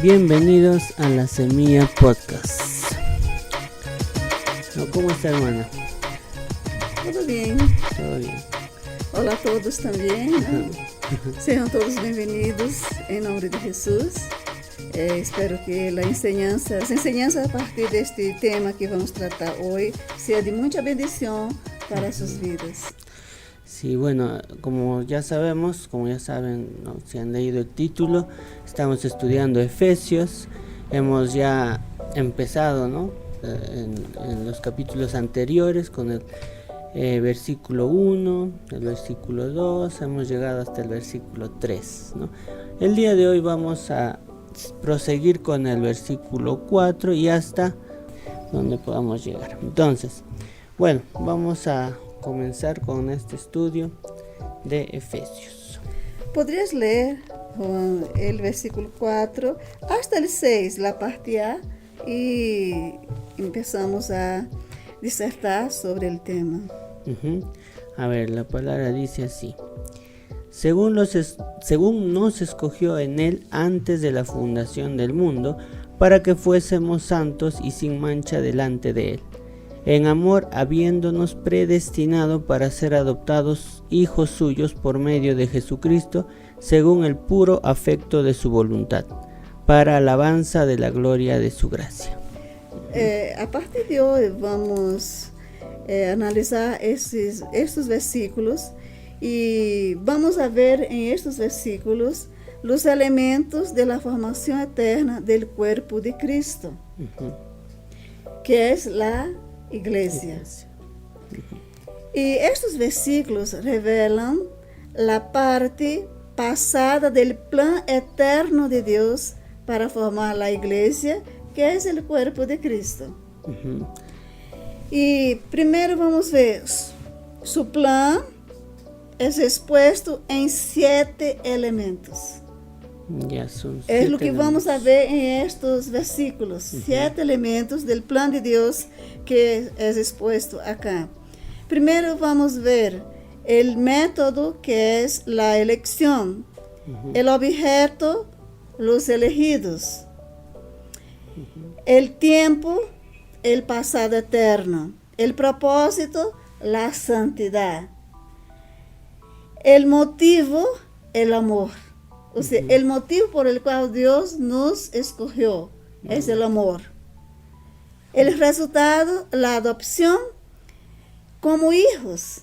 Bienvenidos a La Semilla Podcast. ¿Cómo está, hermana? Todo bien. Todo bien. Olá a todos também. Né? Sejam todos bem-vindos em nome de Jesus. Espero que as enseñanças a partir deste tema que vamos tratar hoje seja de muita bendição para suas vidas. Sí, bueno, como ya saben, ¿no? Si han leído el título, estamos estudiando Efesios. Hemos ya empezado, ¿no? En los capítulos anteriores con el versículo 1, el versículo 2, hemos llegado hasta el versículo 3, ¿no? El día de hoy vamos a proseguir con el versículo 4 y hasta donde podamos llegar. Entonces, bueno, vamos a comenzar con este estudio de Efesios. ¿Podrías leer el versículo 4 hasta el 6, la parte A, y empezamos a disertar sobre el tema? A ver, la palabra dice así: según nos escogió en él antes de la fundación del mundo, para que fuésemos santos y sin mancha delante de él, en amor habiéndonos predestinado para ser adoptados hijos suyos por medio de Jesucristo, según el puro afecto de su voluntad, para alabanza de la gloria de su gracia. A partir de hoy vamos analisar estos versículos y vamos a ver en estos versículos los elementos de la formación eterna del cuerpo de Cristo, que es la iglesia. Y estos versículos revelan la parte pasada del plan eterno de Dios para formar la iglesia, que es el cuerpo de Cristo. Y primero vamos a ver su plan es expuesto en 7 elementos. Es lo que vamos a ver en estos versículos, 7 elementos del plan de Dios que es expuesto acá. Primero vamos a ver el método, que es la elección, el objeto, los elegidos, el tiempo, el pasado eterno, el propósito, la santidad, el motivo, el amor. O sea, el motivo por el cual Dios nos escogió es el amor. El resultado, la adopción como hijos.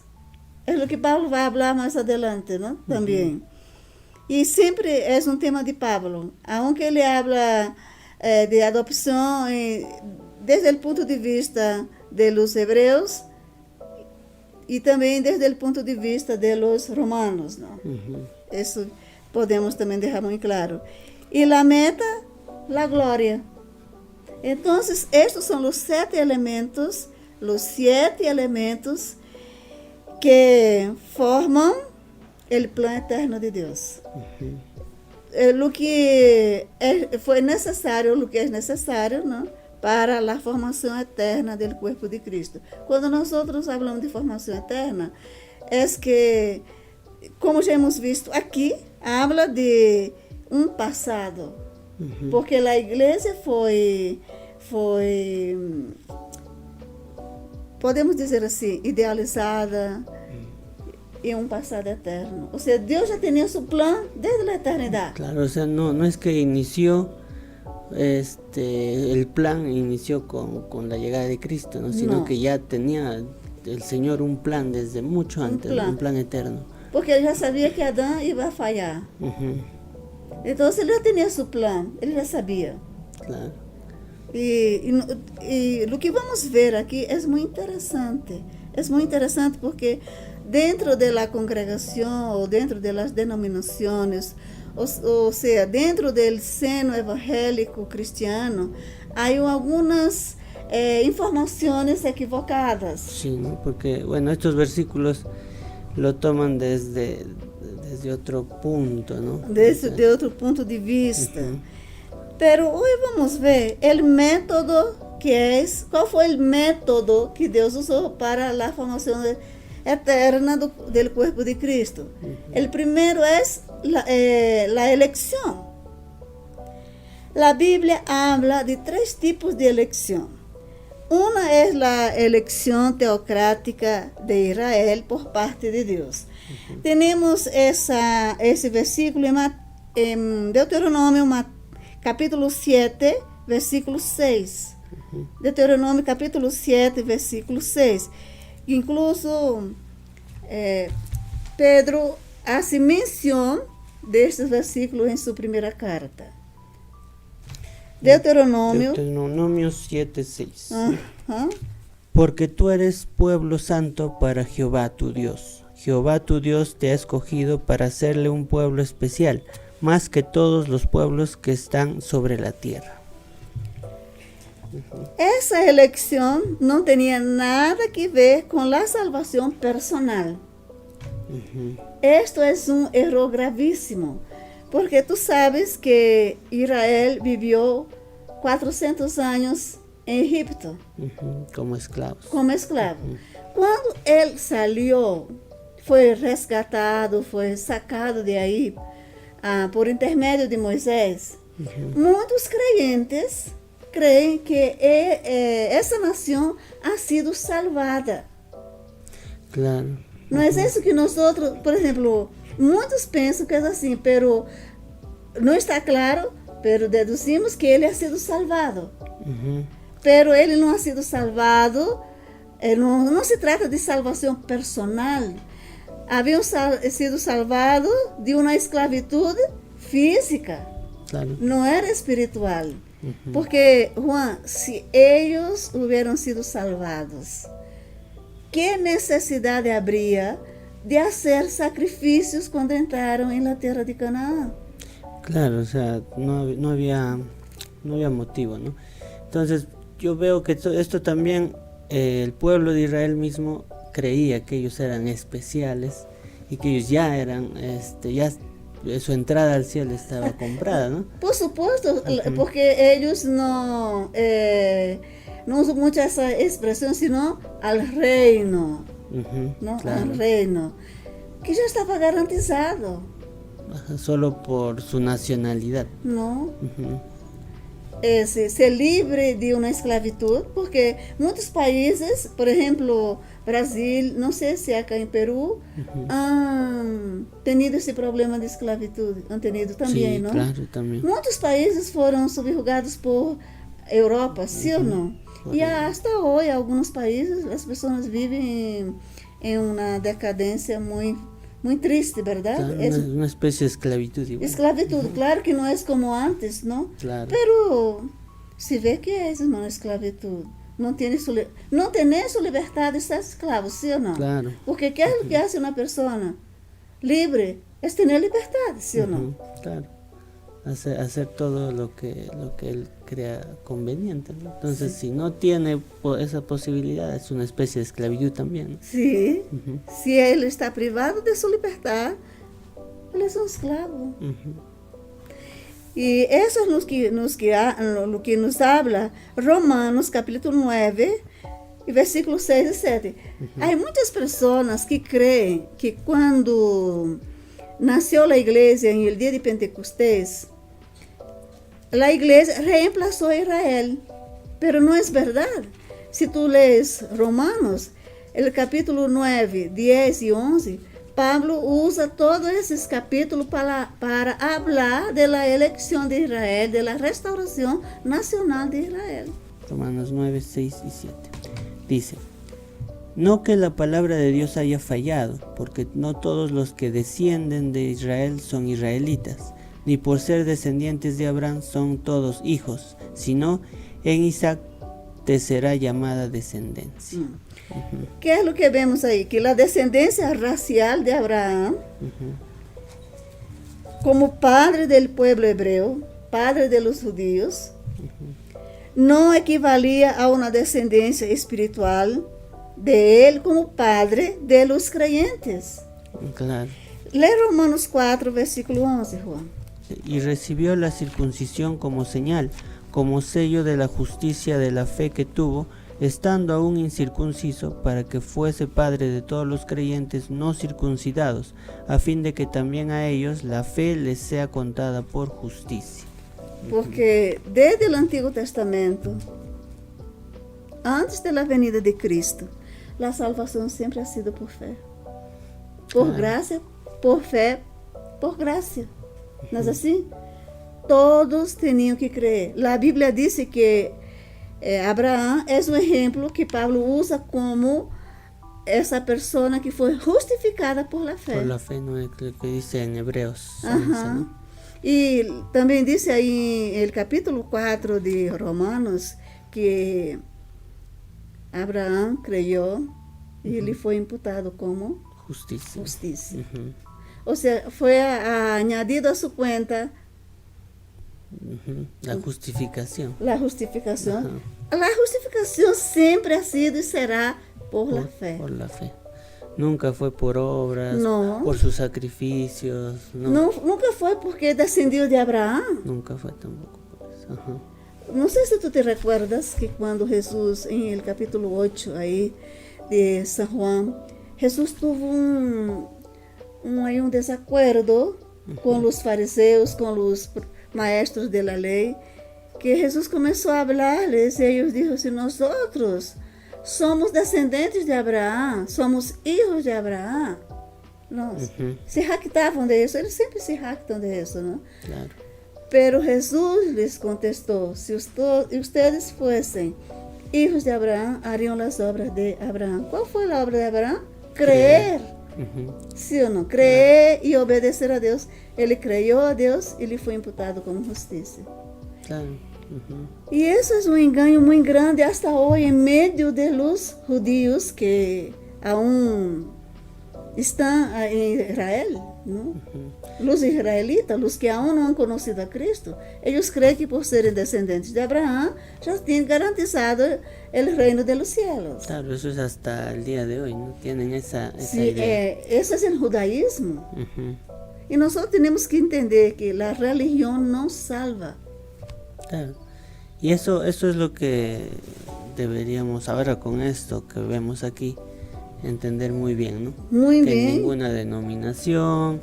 Es lo que Pablo va a hablar más adelante, ¿no? También. Y siempre es un tema de Pablo. Aunque él habla de adopción desde el punto de vista de los hebreos y también desde el punto de vista de los romanos, ¿no? Eso podemos también dejar muy claro. Y la meta, la gloria. Entonces, estos son los 7 elementos que forman el plan eterno de Dios. Lo que es necesario, ¿no? Para la formación eterna del cuerpo de Cristo. Cuando nosotros hablamos de formación eterna, es que, como ya hemos visto aquí, habla de un pasado, porque la iglesia fue, podemos dizer assim, idealizada en un pasado eterno. O sea, Dios ya tenía su plan desde la eternidad. Claro, o sea, no es que inició, el plan inició con la llegada de Cristo, ¿no? Sino que ya tenía el Señor un plan desde mucho antes, un plan eterno. Porque él ya sabía que Adán iba a fallar. Entonces él ya tenía su plan, él ya sabía. Claro. Y lo que vamos a ver aquí es muy interesante. Es muy interesante porque dentro de la congregación o dentro de las denominaciones, o sea, dentro del seno evangélico cristiano, hay algunas informaciones equivocadas. Sí, ¿no? Porque, bueno, estos versículos lo toman desde otro punto, ¿no? De otro punto de vista. Pero hoy vamos a ver el método ¿cuál fue el método que Dios usó para la formación eterna del cuerpo de Cristo? El primero es la elección. La Biblia habla de 3 tipos de elección. Una es la elección teocrática de Israel por parte de Dios. Tenemos ese versículo en Deuteronomio capítulo 7, versículo 6. Deuteronomio capítulo 7, versículo 6. Incluso Pedro hace mención de estos versículos en su primera carta. Deuteronomio 7:6. Porque tú eres pueblo santo para Jehová tu Dios. Jehová tu Dios te ha escogido para hacerle un pueblo especial, más que todos los pueblos que están sobre la tierra. Esa elección no tenía nada que ver con la salvación personal. Esto es un error gravísimo, porque tú sabes que Israel vivió 400 años en Egipto. Como esclavos. Cuando él salió, fue rescatado, fue sacado de ahí por intermedio de Moisés. Muchos creyentes creen que esa nación ha sido salvada. Claro. No es eso que nosotros, por ejemplo, muchos piensan que es así, pero no está claro, pero deducimos que ele ha sido salvado. Pero ele não ha sido salvado, não se trata de salvação personal. Haviam sido salvados de uma esclavitud física, Claro. não era espiritual. Porque, Juan, se eles hubieran sido salvados, que necessidade habría de hacer sacrificios cuando entraron en la tierra de Canaán? Claro, o sea, no había motivo, ¿no? Entonces, yo veo que esto también, el pueblo de Israel mismo creía que ellos eran especiales y que ellos ya eran, ya su entrada al cielo estaba comprada, ¿no? Por supuesto, porque ellos no usan mucho esa expresión, sino al reino, ¿no? Claro. Al reino, que ya estaba garantizado. Solo por su nacionalidad. No. Ser libre de una esclavitud, porque muchos países, por ejemplo, Brasil, no sé si acá en Perú, han tenido ese problema de esclavitud, han tenido también, Sí, ¿no? claro, también. Muchos países fueron subjugados por Europa, ¿sí o no? Y hasta hoy, algunos países, las personas viven en una decadencia muy triste, ¿verdad? Claro, Es una especie de esclavitud igual. esclavitud, claro que no es como antes, ¿no? Claro. Pero se ve que es una esclavitud. No tiene su libertad de estar esclavo, ¿sí o no? Claro. Porque ¿qué es lo que hace una persona libre? Es tener libertad, ¿sí o no? Claro. Hacer todo lo que él crea conveniente, ¿no? Entonces, si no tiene esa posibilidad, es una especie de esclavitud también, ¿no? Sí. Si él está privado de su libertad, él es un esclavo. Y eso es lo que nos habla Romanos capítulo 9, y versículos 6 y 7. Hay muchas personas que creen que cuando nació la iglesia en el día de Pentecostés, la iglesia reemplazó a Israel, pero no es verdad. Si tú lees Romanos, el capítulo 9, 10 y 11, Pablo usa todos esos capítulos para hablar de la elección de Israel, de la restauración nacional de Israel. Romanos 9, 6 y 7. Dice: no que la palabra de Dios haya fallado, porque no todos los que descienden de Israel son israelitas, ni por ser descendientes de Abraham son todos hijos, sino en Isaac te será llamada descendencia. ¿Qué es lo que vemos ahí? Que la descendencia racial de Abraham, como padre del pueblo hebreo, padre de los judíos, no equivalía a una descendencia espiritual de él como padre de los creyentes. Claro. Lee Romanos 4, versículo 11, Juan. Y recibió la circuncisión como señal, como sello de la justicia de la fe que tuvo, estando aún incircunciso, para que fuese padre de todos los creyentes no circuncidados, a fin de que también a ellos la fe les sea contada por justicia. Porque desde el Antiguo Testamento, antes de la venida de Cristo, la salvación siempre ha sido por fe. Por gracia, por fe, por gracia. ¿No es así? Todos tenían que creer. La Biblia dice que Abraham es un ejemplo que Pablo usa como esa persona que fue justificada por la fe. Por la fe, no es lo que dice en Hebreos 11, Ajá. ¿no? Y también dice ahí en el capítulo 4 de Romanos que Abraham creyó y le fue imputado como Justicia. justicia. Ujú, O sea, fue añadido a su cuenta ujú. La justificación. la justificación. Ajá. La justificación siempre ha sido y será por la fe. Por la fe. Nunca fue por obras, No. por sus sacrificios. No, No, nunca fue porque descendió de Abraham. nunca fue tampoco por eso. Ajá. No sé si tú te recuerdas que cuando Jesús, en el capítulo 8 ahí de San Juan, Jesús tuvo un desacuerdo con los fariseos, con los maestros de la ley, que Jesús comenzó a hablarles y ellos dijeron, si nosotros somos descendentes de Abraham, somos hijos de Abraham. No, se jactaban de eso, ellos siempre se jactan de eso, ¿no? Claro. Pero Jesús les contestó, si ustedes fuesen hijos de Abraham, harían las obras de Abraham. ¿Cuál fue la obra de Abraham? Creer. Ujú. ¿Sí o no? Creer y obedecer a Dios. Él creyó a Dios y le fue imputado como justicia. Claro. Ujú. Y eso es un engaño muy grande hasta hoy en medio de los judíos que aún están en Israel, ¿no? Los israelitas, los que aún no han conocido a Cristo, ellos creen que por ser descendientes de Abraham ya tienen garantizado el reino de los cielos. Claro, eso es hasta el día de hoy, ¿no? Tienen esa Sí, idea. eso es el judaísmo. Ujú. Y nosotros tenemos que entender que la religión no salva. Claro. Y eso es lo que deberíamos ahora con esto que vemos aquí entender muy bien, ¿no? Muy Que bien. ninguna denominación,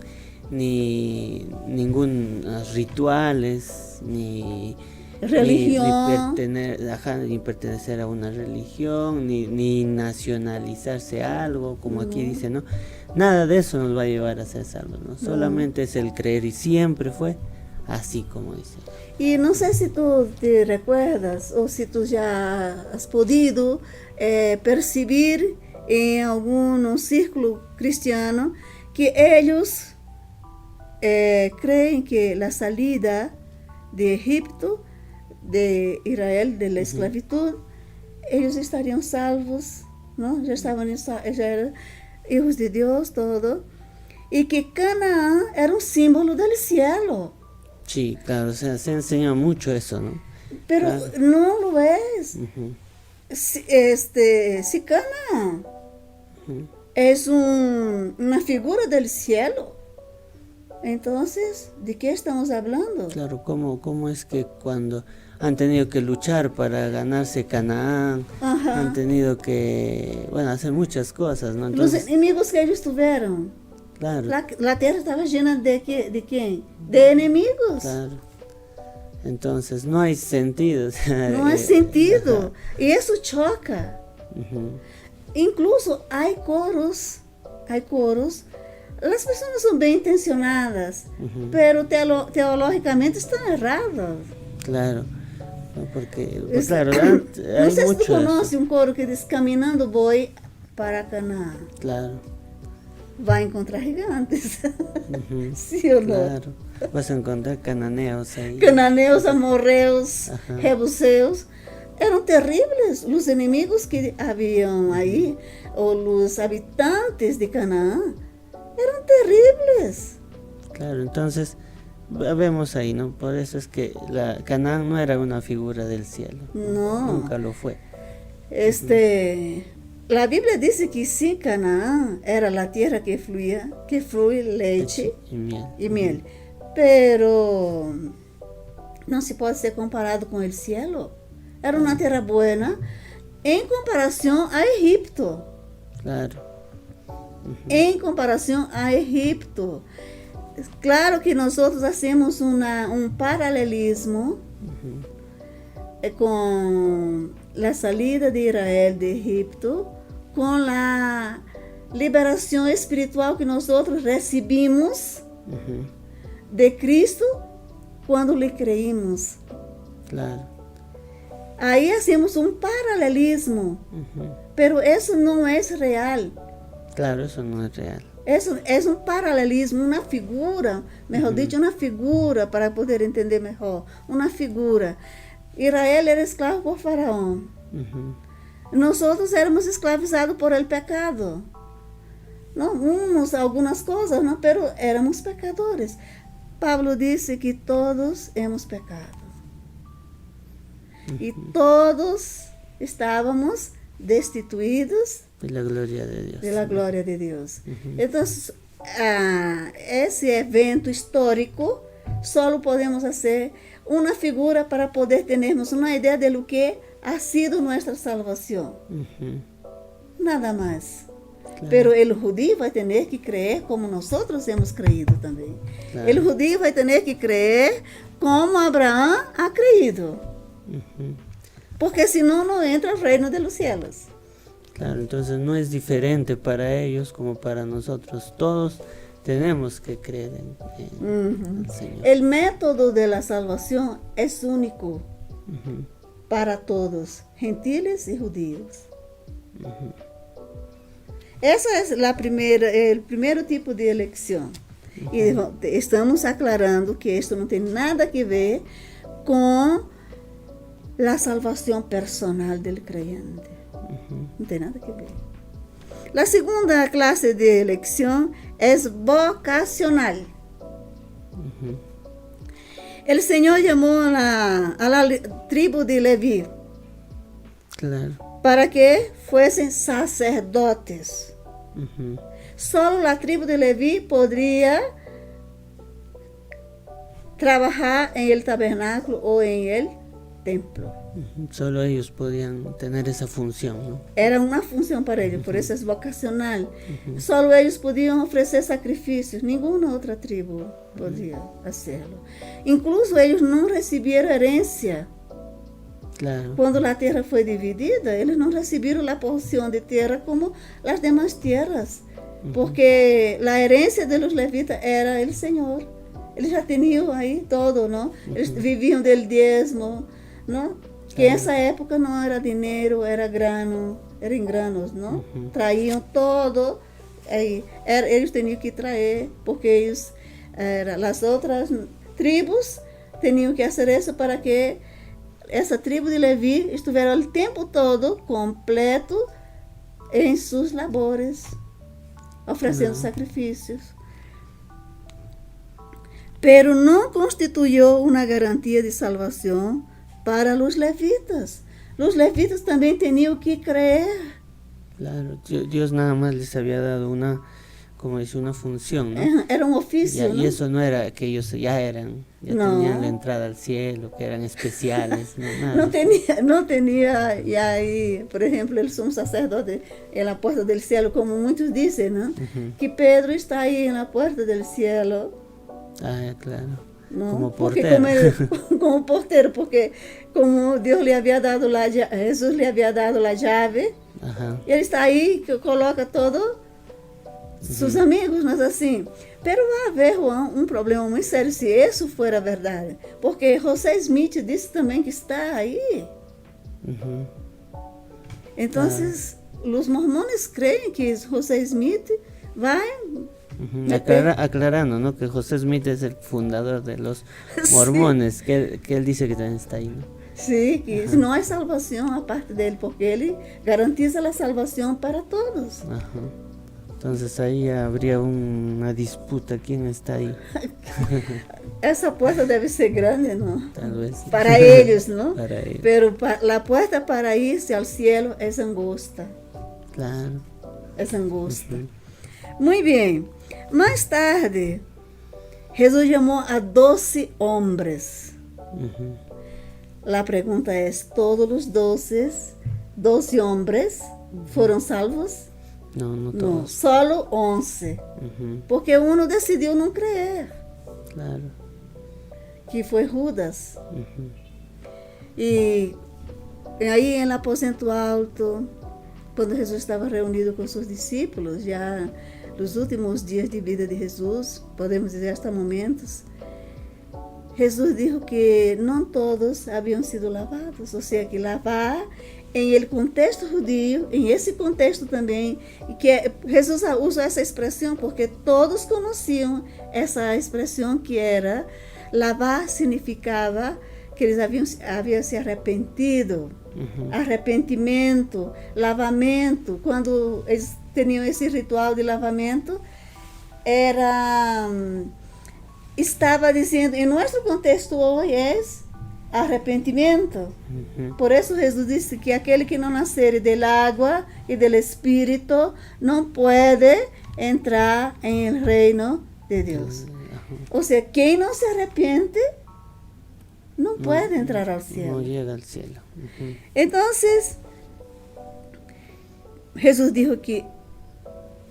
ni ningún rituales, ni Religión. ni pertenecer a una religión, ni nacionalizarse a algo, como aquí dice, ¿no? Nada de eso nos va a llevar a ser salvos, ¿no? Solamente es el creer y siempre fue así como dice. Y no sé si tú te recuerdas o si tú ya has podido percibir en algún círculo cristiano que ellos creen que la salida de Egipto, de Israel, de la esclavitud, ellos estarían salvos, ¿no? Ya eran hijos de Dios, todo. Y que Canaán era un símbolo del cielo. Sí, claro, o sea, se enseña mucho eso, ¿no? Pero Claro. no lo es. Ujú. Si Canaán es una figura del cielo, entonces, ¿de qué estamos hablando? Claro, ¿cómo es que cuando han tenido que luchar para ganarse Canaán, Ajá. han tenido que, bueno, hacer muchas cosas, ¿no? Los Entonces, enemigos que ellos tuvieron. claro, La tierra estaba llena de quién? De enemigos. claro. Entonces, no hay sentido. o sea, No hay sentido. Y eso choca. Ujú. Incluso hay coros. Las personas son bien intencionadas, pero teológicamente están erradas. Claro, no, porque, Es- claro, no hay sé si tú mucho de eso. conoces un coro que dice, caminando voy para Canaán. Claro, Va a encontrar gigantes. ujú, ¿Sí o no? claro. Vas a encontrar cananeos ahí. Cananeos, amorreos, Ajá. jebuseos. Eran terribles los enemigos que habían ahí, o los habitantes de Canaán. Eran terribles. Claro, entonces vemos ahí, ¿no? Por eso es que Canaán no era una figura del cielo. No. Nunca lo fue. La Biblia dice que sí, Canaán era la tierra que fluye leche Y miel. y miel, pero no se puede ser comparado con el cielo. Era una tierra buena en comparación a Egipto. Claro. En comparación a Egipto. claro que nosotros hacemos un paralelismo con la salida de Israel de Egipto, con la liberación espiritual que nosotros recibimos de Cristo cuando le creímos. Claro. Ahí hacemos un paralelismo, pero eso no es real. Claro, eso no es real. Es un paralelismo, una figura, mejor dicho, una figura para poder entender mejor, una figura. Israel era esclavo por Faraón. Nosotros éramos esclavizados por el pecado. ¿No? Algunas cosas, ¿no? Pero éramos pecadores. Pablo dice que todos hemos pecado. Y todos estábamos destituidos de la gloria de Dios. De la gloria de Dios. Entonces, ese evento histórico, solo podemos hacer una figura para poder tenernos una idea de lo que ha sido nuestra salvación. Nada más. Claro. Pero el judío va a tener que creer como nosotros hemos creído también. Claro. El judío va a tener que creer como Abraham ha creído. Porque si no, no entra al reino de los cielos. Claro, entonces no es diferente para ellos como para nosotros. Todos tenemos que creer en el Señor. El método de la salvación es único para todos, gentiles y judíos. Ese es el primer tipo de elección. Y estamos aclarando que esto no tiene nada que ver con la salvación personal del creyente. No tiene nada que ver. La segunda clase de elección es vocacional. El Señor llamó a la tribu de Leví, claro, para que fuesen sacerdotes. Solo la tribu de Leví podría trabajar en el tabernáculo o en el templo. Solo ellos podían tener esa función, ¿no? Era una función para ellos, por eso es vocacional. Solo ellos podían ofrecer sacrificios, ninguna otra tribu podía hacerlo. Incluso ellos no recibieron herencia. Claro. Cuando la tierra fue dividida, ellos no recibieron la porción de tierra como las demás tierras, porque la herencia de los levitas era el Señor. Ellos ya tenían ahí todo, ¿no? Ellos vivían del diezmo, ¿no? Que en esa época no era dinero, era grano, eran granos, ¿no? Traían todo, ellos tenían que traer, porque ellos, las otras tribus tenían que hacer eso para que essa tribo de Leví estuviera el tiempo todo completo en sus labores, ofreciendo sacrificios. Pero no constituyó una garantía de salvación para los levitas. Los levitas también tenían que creer. Claro, Dios nada más les había dado una función, ¿no? Era un oficio, ¿no? Y eso no era que ellos ya tenían la entrada al cielo, que eran especiales, no, nada. No tenía, y ahí, por ejemplo, el sumo sacerdote en la puerta del cielo, como muchos dicen, ¿no? Que Pedro está ahí en la puerta del cielo. Ah, claro. ¿No? Como portero. Como portero, porque como Dios le había dado Jesús le había dado la llave, él está ahí, que coloca todo, sus amigos, no es así. Pero va a haber, Juan, un problema muy serio si eso fuera verdad, porque José Smith dice también que está ahí. Entonces, los mormones creen que José Smith va aclarando, ¿no? Que José Smith es el fundador de los mormones, que él dice que también está ahí, ¿no? Sí, que no hay salvación aparte de él, porque él garantiza la salvación para todos. Entonces ahí habría una disputa, ¿quién está ahí? Esa puerta debe ser grande, ¿no? Tal vez. Para ellos, ¿no? Para ellos. Pero la puerta para irse al cielo es angosta. Claro. Es angosta. Muy bien. Más tarde, Jesús llamó a 12 hombres. La pregunta es, ¿todos los 12 hombres fueron salvos? No, no No, todos. solo 11. Ujú, Porque uno decidiu não crer, claro. que foi Judas. Ujú, E aí, no aposento alto, quando Jesus estava reunido com seus discípulos, já nos últimos dias de vida de Jesus, podemos dizer hasta momentos, Jesus disse que não todos haviam sido lavados, ou seja, que lavar em el contexto judío, em esse contexto também, e que Jesus usa essa expressão porque todos conheciam essa expressão que era lavar significava que eles haviam se arrependido, arrependimento, lavamento. Quando eles tinham esse ritual de lavamento, estava dizendo, em nosso contexto hoje é arrependimento. Por isso Jesus disse que aquele que não nascer del água e del Espírito não pode entrar em el reino de Deus. Ou seja, quem não se arrepende não pode entrar ao cielo. No llega al cielo. Ujú, Então, Jesus disse que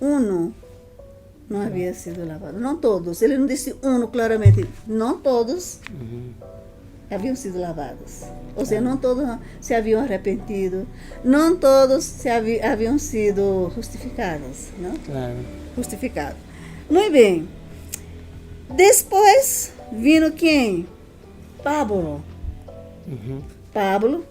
não havia sido lavado. Não todos. Ele não disse claramente. Não todos haviam sido lavados. Ou seja, não todos se haviam arrependido. Não todos haviam sido justificados. Não? claro. Justificados. Muito bem. Depois, vino quem? Pablo. Ujú, Pablo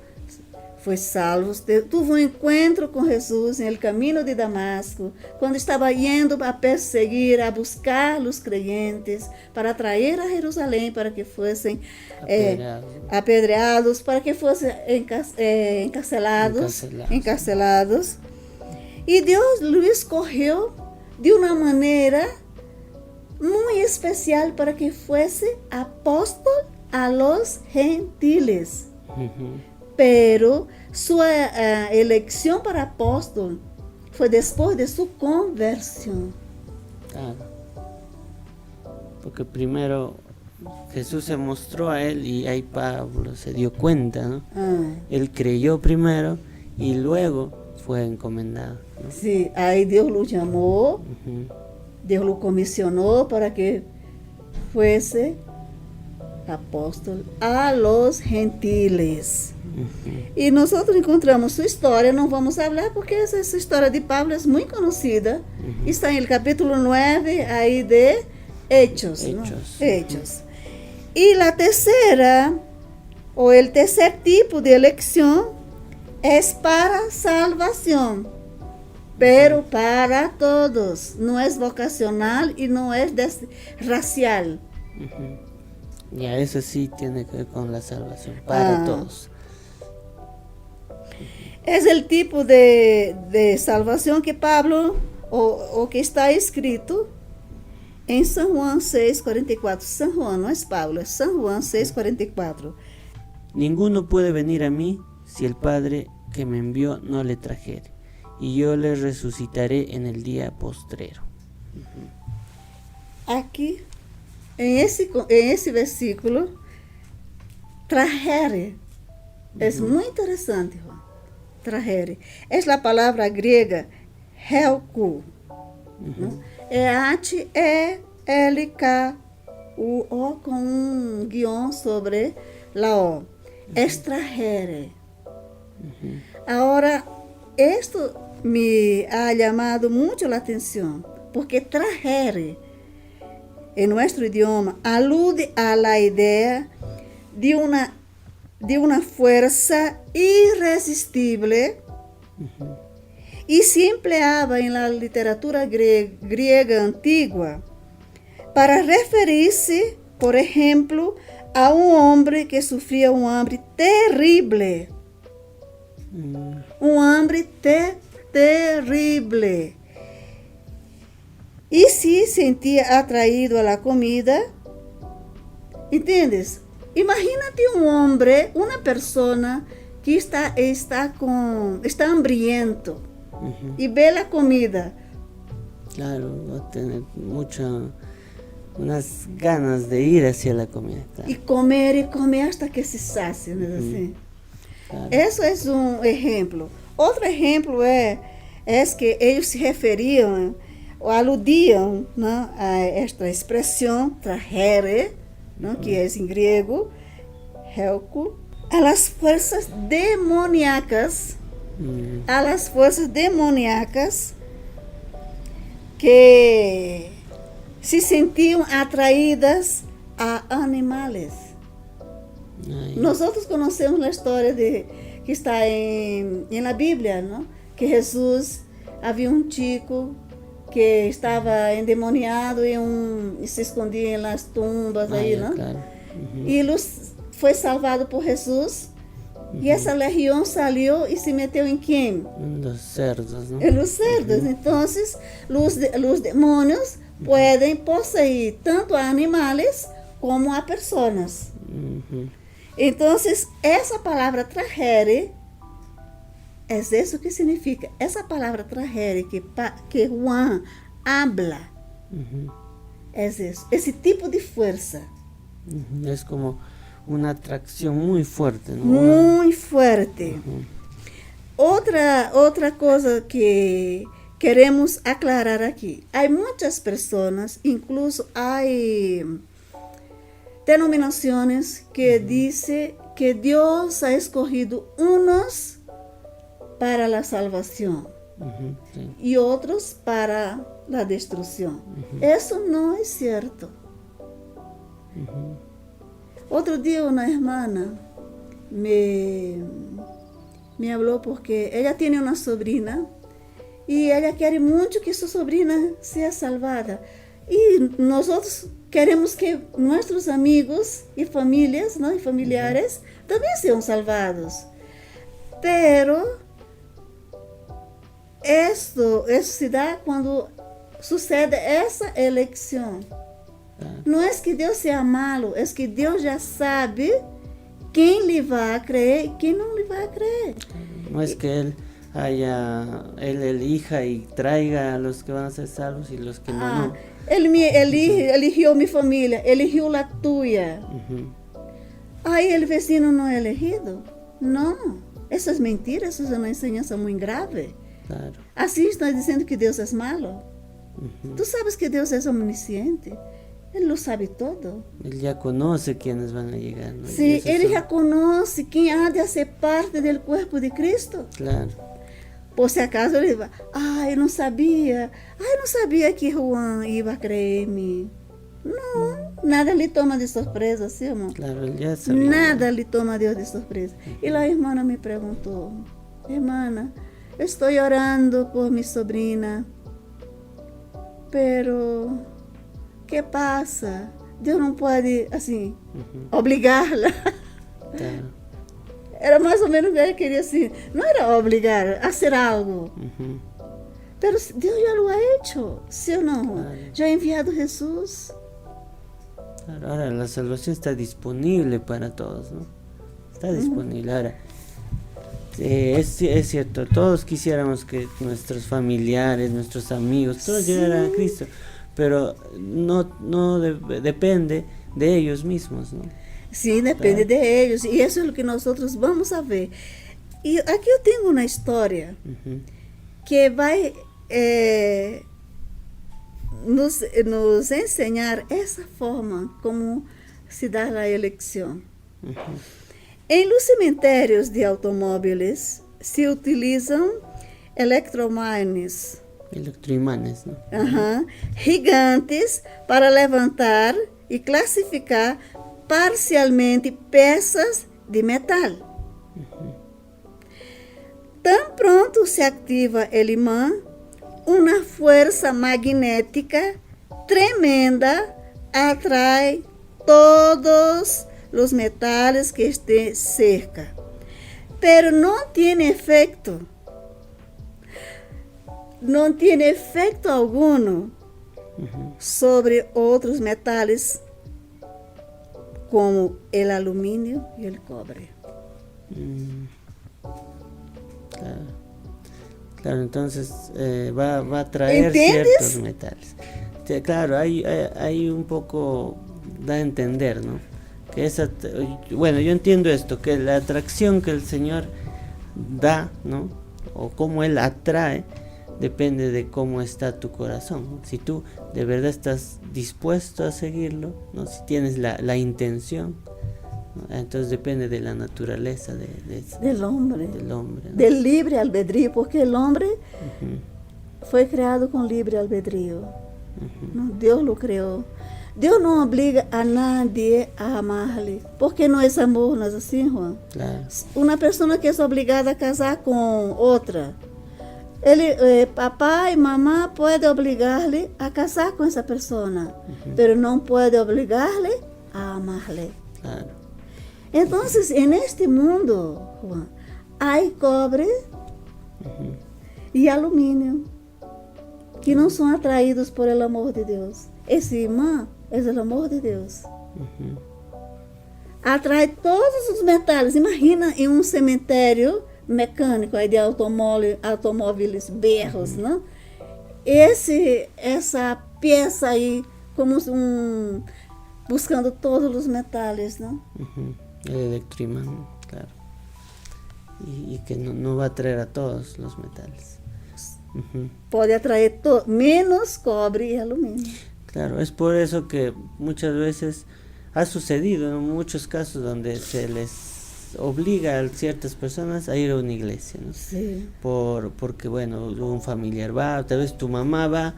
foi salvo, teve um encontro com Jesus no caminho de Damasco, quando estava indo a perseguir, a buscar os crentes, para trazer a Jerusalém, para que fossem apedreados, para que fossem encarcelados. E Deus o escolheu de uma maneira muito especial para que fosse apóstolo a los gentiles. ujú, Pero sua eleição para apóstolo foi depois de sua conversão. claro. Porque primero Jesús se mostró a él y ahí Pablo se dio cuenta, ¿no? Él creyó primero y luego fue encomendado, ¿no? Sim, aí Deus o chamou, Ujú, Deus o comissionou para que fosse apóstolo a los gentiles. ujú, E nós encontramos sua história, não vamos falar porque essa história de Pablo é muito conhecida. Está no capítulo 9 aí de Hechos. Hechos. Hechos. E a terceira, ou o terceiro tipo de eleição, é para salvação, pero para todos. Não é vocacional e não é racial. ujú. Ya, eso sí tiene que ver con la salvación para todos. É o tipo de salvação que Pablo, o que está escrito em São João 6:44. São João, não é Pablo, é São João 6:44. Ninguno puede venir a mí si el Padre que me envió no le trajere, y yo le resucitaré en el día postrero. Aqui, em esse versículo, trajere, é muito interessante, Juan. Trajere. É a palavra grega helku. É H-E-L-K-U-O com um guião sobre la O. Extrahere. Agora, isto me ha chamado muito a atenção, porque trahere, em nosso idioma, alude a la ideia de uma força irresistível e se empleava em la literatura griega antiga para referir-se, por exemplo, a um homem que sofria um hambre terrível. Um hambre terrível. E se sentia atraído a la comida. ¿Entendes? Imagínate um homem, uma pessoa que está hambriento e vê a comida. Claro, va a tener unas ganas de ir hacia la comida. Claro. E comer hasta que se sacie, não é assim? Claro. Esse é um exemplo. Outro exemplo é es que ellos se referían o aludían, ¿no?, a esta expresión trajere, ¿no?, que es en griego, helco, a las fuerzas demoníacas, que se sentían atraídas a animales. Nosotros conocemos la historia que está en la Biblia, ¿no?, que Jesús, había un chico que estaba endemoniado y se escondía en las tumbas ahí, ¿no? Claro. Y fue salvado por Jesús. Y esa legión salió y se metió en quién? En los cerdos, ¿no? En los cerdos. Entonces, los demonios pueden poseer tanto a animales como a personas. Entonces, esa palabra trajere, es eso que significa. Esa palabra trajere que Juan habla, es eso, ese tipo de fuerza. Es como una atracción muy fuerte, ¿no? Muy fuerte. Otra cosa que queremos aclarar aquí. Hay muchas personas, incluso hay denominaciones que dicen que Dios ha escogido unos para la salvación y otros para la destrucción. Eso no es cierto. Otro día una hermana me habló porque ella tiene una sobrina y ella quiere mucho que su sobrina sea salvada. Y nosotros queremos que nuestros amigos y familias, ¿no?, y familiares también sean salvados. Pero eso se da cuando sucede esa elección. No es que Dios sea malo, es que Dios ya sabe quién le va a creer y quién no le va a creer. No es que Él elija y traiga a los que van a ser salvos y los que no. Él eligió mi familia, eligió la tuya. Ay, el vecino no ha elegido. No, eso es mentira, eso es una enseñanza muy grave. Claro. Así está diciendo que Dios es malo. Tú sabes que Dios es omnisciente. Él lo sabe todo. Él ya conoce quiénes van a llegar, ¿no? Sí, Él ya conoce quién ha de hacer parte del cuerpo de Cristo. Claro. Por si acaso ele vai, eu não sabia que Juan iba a creer en mí. No, nada le toma de sorpresa, ¿sí, amor? Claro, él ya sabía. Nada le toma a Dios de sorpresa. Y la hermana me preguntó, hermana, estoy orando por mi sobrina, pero ¿qué pasa? Deus não pode, assim, obrigá-la. Claro. Era mais ou menos o que ela queria, assim, não era obrigar a hacer algo. Pero Deus já lo ha hecho, ¿sí o no? Claro. Ya ha enviado Jesús. Claro, ahora la salvación está disponible para todos, ¿no? Está disponible. Ahora, es cierto, todos quisiéramos que nuestros familiares, nuestros amigos, todos llegaran a Cristo, pero no depende de ellos mismos, ¿no? Sí, depende de ellos, y eso es lo que nosotros vamos a ver. Y aquí yo tengo una historia que va nos enseñar esa forma como se da la elección. En los cementerios de automóviles se utilizan electroimanes, ¿no? Gigantes para levantar y clasificar parcialmente peças de metal. Tan pronto se activa el imán, una fuerza magnética tremenda atrae todos los metales que estén cerca, pero no tiene efecto alguno sobre otros metales como el aluminio y el cobre. Claro, entonces va a atraer ciertos metales. Claro, hay un poco, da a entender, ¿no? Que bueno, yo entiendo esto, que la atracción que el Señor da, ¿no? O cómo Él atrae, depende de cómo está tu corazón. Si tú de verdad estás dispuesto a seguirlo, ¿no? Si tienes la intención, ¿no? Entonces depende de la naturaleza del hombre, ¿no? Del libre albedrío, porque el hombre fue creado con libre albedrío. ¿No? Dios lo creó. Dios no obliga a nadie a amarle, porque no es amor, ¿no es así, Juan? Claro. Una persona que es obligada a casar con otra, papá y mamá pueden obligarle a casar con esa persona, pero no puede obligarle a amarle. Claro. Entonces, en este mundo, Juan, hay cobre y aluminio que no son atraídos por el amor de Dios. Ese imán es el amor de Dios. Atrae todos os metales. Imagina em um cemitério mecânico aí de automóveis berros, né? Essa peça aí, como buscando todos os metais, né? El electroimán, claro. Y que no va a atraer a todos los metales. Pode atraer menos cobre y aluminio. Claro, es por eso que muchas veces ha sucedido en muchos casos donde se les obliga a ciertas personas a ir a una iglesia, ¿no? Sí. Porque bueno, un familiar va, tal vez tu mamá va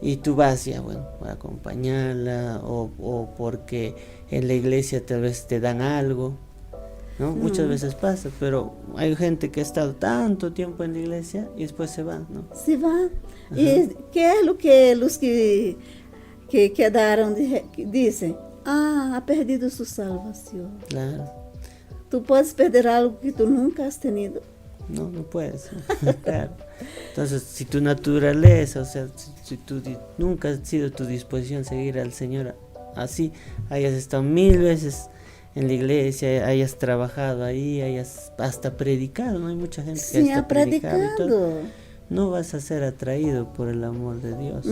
y tú vas ya, bueno, a acompañarla, o porque en la iglesia tal vez te dan algo, ¿no? Muchas veces pasa, pero hay gente que ha estado tanto tiempo en la iglesia y después se van, ¿no? Se van. ¿Y qué es lo que los que quedaron dicen? Ha perdido su salvación. Claro. ¿Tú puedes perder algo que tú nunca has tenido? No puedes. Claro. Entonces, si tu naturaleza, o sea, si tú nunca ha sido tu disposición seguir al Señor así, hayas estado 1000 veces en la iglesia, hayas trabajado ahí, hayas hasta predicado, ¿no? Hay mucha gente que sí, hasta ha predicado. No vas a ser atraído por el amor de Dios.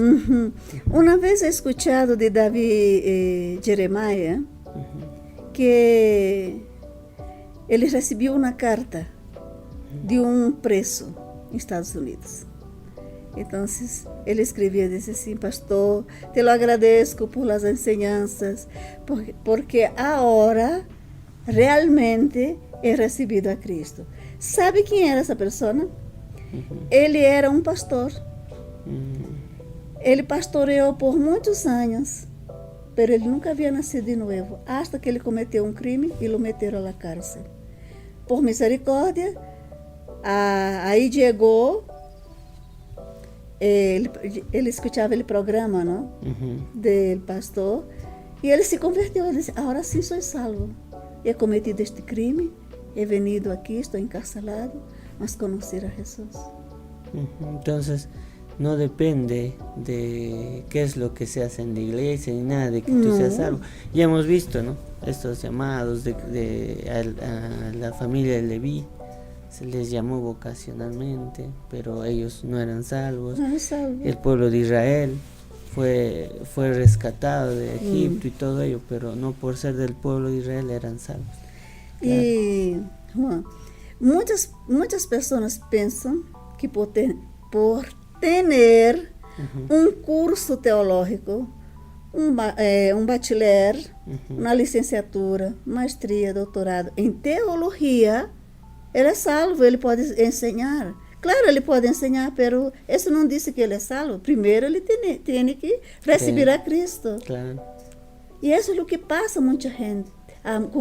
Una vez he escuchado de David Jeremiah que él recibió una carta de un preso en Estados Unidos. Entonces, él escribía, dice así: pastor, te lo agradezco por las enseñanzas, porque ahora realmente he recibido a Cristo. ¿Sabe quién era esa persona? Él era un pastor. Él pastoreó por muchos años, pero él nunca había nacido de nuevo, hasta que él cometió un crimen y lo metieron a la cárcel. Por misericordia, ahí llegó. Él escuchaba el programa, ¿no? Del pastor, y él se convirtió. Él dice: ahora sí soy salvo. He cometido este crimen, he venido aquí, estoy encarcelado, mas conocer a Jesús. Entonces, no depende de qué es lo que se hace en la iglesia ni nada de que tú seas salvo. Ya hemos visto, ¿no? Estos llamados a la familia de Leví. Se les llamó vocacionalmente, pero ellos no eran salvos. El pueblo de Israel fue rescatado de Egipto y todo ello, pero no por ser del pueblo de Israel eran salvos. Claro. Y Juan, muchas personas piensan que por tener un curso teológico, un bachiller, una licenciatura, maestría, doctorado en teología, ele é salvo, ele pode ensinar. Claro, ele pode ensinar, pero isso não diz que ele é salvo. Primeiro, ele tem que receber a Cristo. Claro. E isso é o que passa com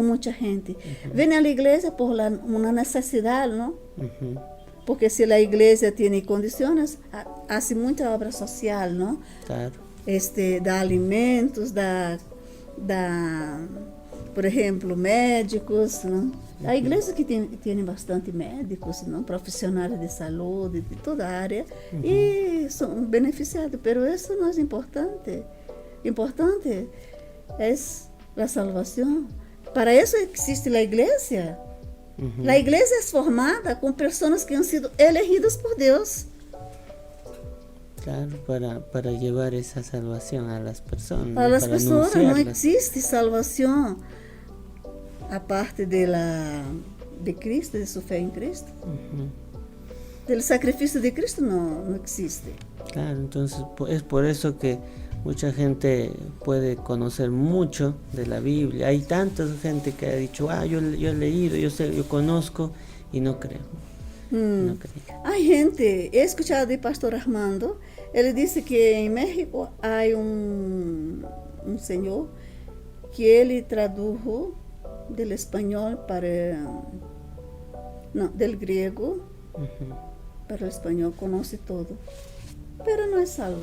muita gente. Vem à igreja por uma necessidade, não? Porque se a igreja tem condições, faz muita obra social, não? Claro. Dá alimentos, dá por exemplo, médicos, não? A igreja que tem bastante médicos, não? Profissionais de saúde, de toda a área, e são beneficiados, mas isso não é importante. Importante é a salvação. Para isso existe a igreja. A igreja é formada com pessoas que han sido elegidas por Deus. Claro, para llevar esa salvación a las personas. Para las personas no existe salvación aparte de Cristo, de su fe en Cristo. del sacrificio de Cristo no existe. Claro, entonces es por eso que mucha gente puede conocer mucho de la Biblia. Hay tanta gente que ha dicho, yo he leído, yo sé, yo conozco, y no creo. No creo. Hay gente, he escuchado de Pastor Armando, él dice que en México hay un señor que él tradujo del español del griego para el español, conoce todo, pero no es salvo.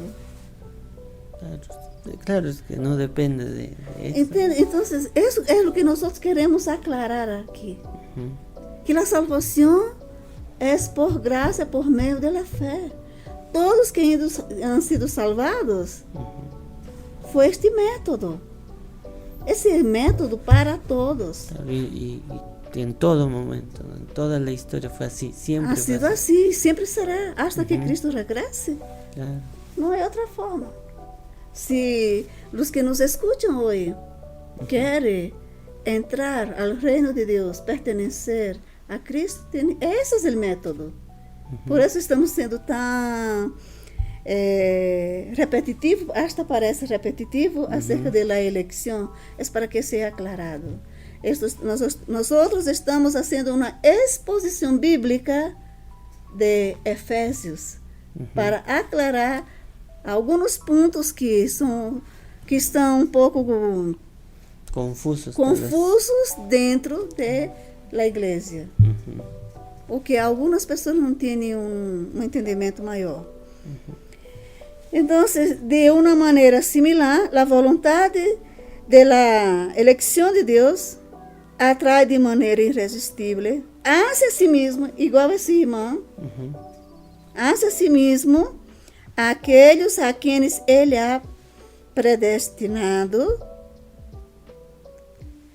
Claro, es que no depende de eso. Entonces, eso es lo que nosotros queremos aclarar aquí. Que la salvación es por gracia, por medio de la fe. Todos que han sido salvados fue este método. Ese método para todos. Y en todo momento, en toda la historia fue así, siempre ha sido así, siempre será, hasta que Cristo regrese. Claro. No hay otra forma. Si los que nos escuchan hoy quieren entrar al reino de Dios, pertenecer a Cristo, ese es el método. Por eso estamos siendo tan repetitivo, hasta parece repetitivo acerca de la elección. Es para que sea aclarado. Nosotros estamos haciendo una exposición bíblica de Efesios para aclarar algunos puntos que están un poco confusos dentro de la iglesia. O que algunas personas no tienen un entendimiento mayor. Entonces, de una manera similar, la voluntad de la elección de Dios atrae de manera irresistible hacia sí mismo, igual a ese irmão, hacia sí mismo, aquellos a quienes Ele ha predestinado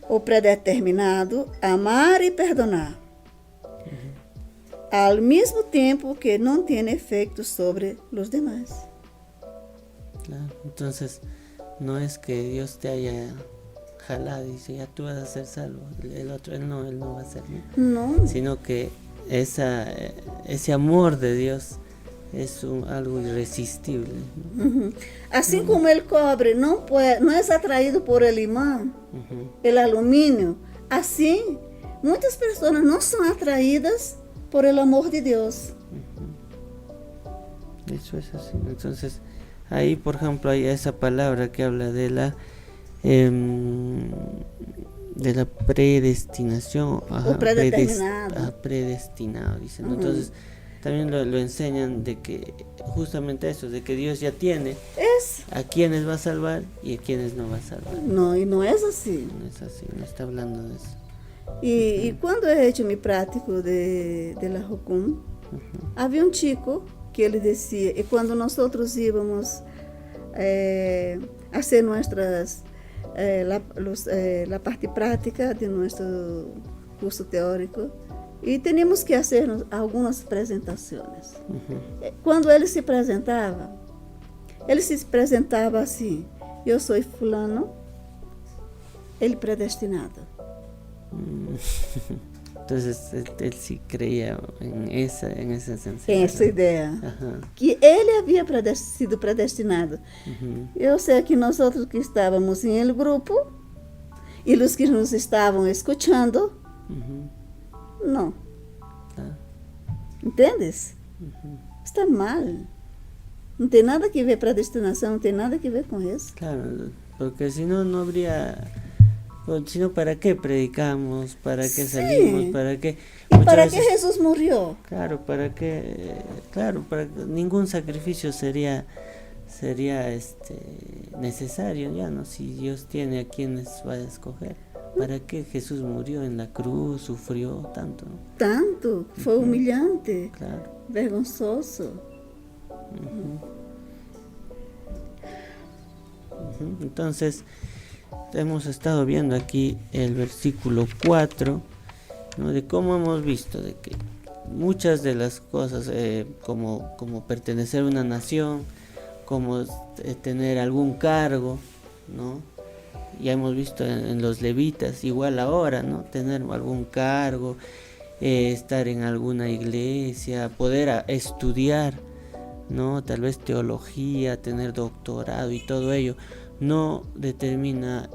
o predeterminado amar y perdonar, al mismo tiempo que no tiene efecto sobre los demás. Claro, entonces no es que Dios te haya jalado y dice, ya tú vas a ser salvo, el otro, él no va a ser, no. Sino que ese amor de Dios es algo irresistible, ¿no? Así como el cobre no es atraído por el imán, el aluminio, así muchas personas no son atraídas por el amor de Dios. Eso es así. Entonces ahí, por ejemplo, hay esa palabra que habla de la predestinación, o predeterminado. Predestinado, dicen. Entonces también lo enseñan de que justamente eso, de que Dios ya tiene a quienes va a salvar y a quienes no va a salvar. No, y no es así. No es así, no está hablando de eso. Y cuando he hecho mi práctico de la Jucum, había un chico que él decía, y cuando nosotros íbamos a hacer la parte práctica de nuestro curso teórico, y teníamos que hacer algunas presentaciones. Cuando él se presentaba así: yo soy fulano, el predestinado. Entonces él sí creía en esa esencia. Esa idea. Que ele había sido predestinado. Eu sei que nós outros que estávamos em el grupo e os que nos estavam escutando, não. Entendes? Está mal. Não tem nada que ver predestinação, não tem nada que ver com isso. Claro, porque si no habría... Si no, ¿para qué predicamos? ¿Para qué salimos? ¿Para qué? ¿Y para qué Jesús murió? Claro, ¿para qué? Claro, para ningún sacrificio sería necesario, ya no, si Dios tiene a quienes va a escoger. ¿Para qué Jesús murió en la cruz, sufrió tanto? Tanto, fue humillante, claro, vergonzoso. Entonces, hemos estado viendo aquí el versículo 4, ¿no? De cómo hemos visto de que muchas de las cosas, como pertenecer a una nación, como tener algún cargo, ¿no? Ya hemos visto en los levitas, igual ahora, ¿no? Tener algún cargo, estar en alguna iglesia, poder estudiar, ¿no? Tal vez teología, tener doctorado y todo ello no determina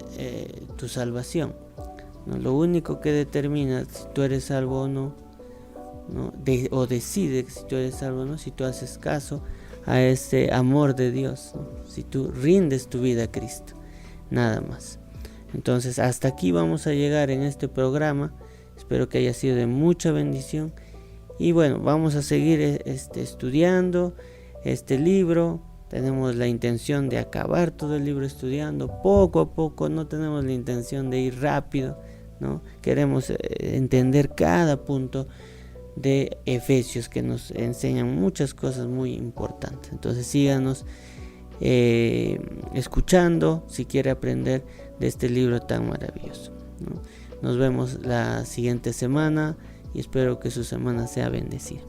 tu salvación, ¿no? Lo único que determina si tú eres salvo o no, ¿no? O decide si tú eres salvo o no, si tú haces caso a ese amor de Dios, ¿no? Si tú rindes tu vida a Cristo, nada más. Entonces hasta aquí vamos a llegar en este programa. Espero que haya sido de mucha bendición. Y bueno, vamos a seguir estudiando este libro. Tenemos la intención de acabar todo el libro estudiando poco a poco. No tenemos la intención de ir rápido, ¿no? Queremos entender cada punto de Efesios, que nos enseñan muchas cosas muy importantes. Entonces síganos escuchando si quiere aprender de este libro tan maravilloso, ¿no? Nos vemos la siguiente semana y espero que su semana sea bendecida.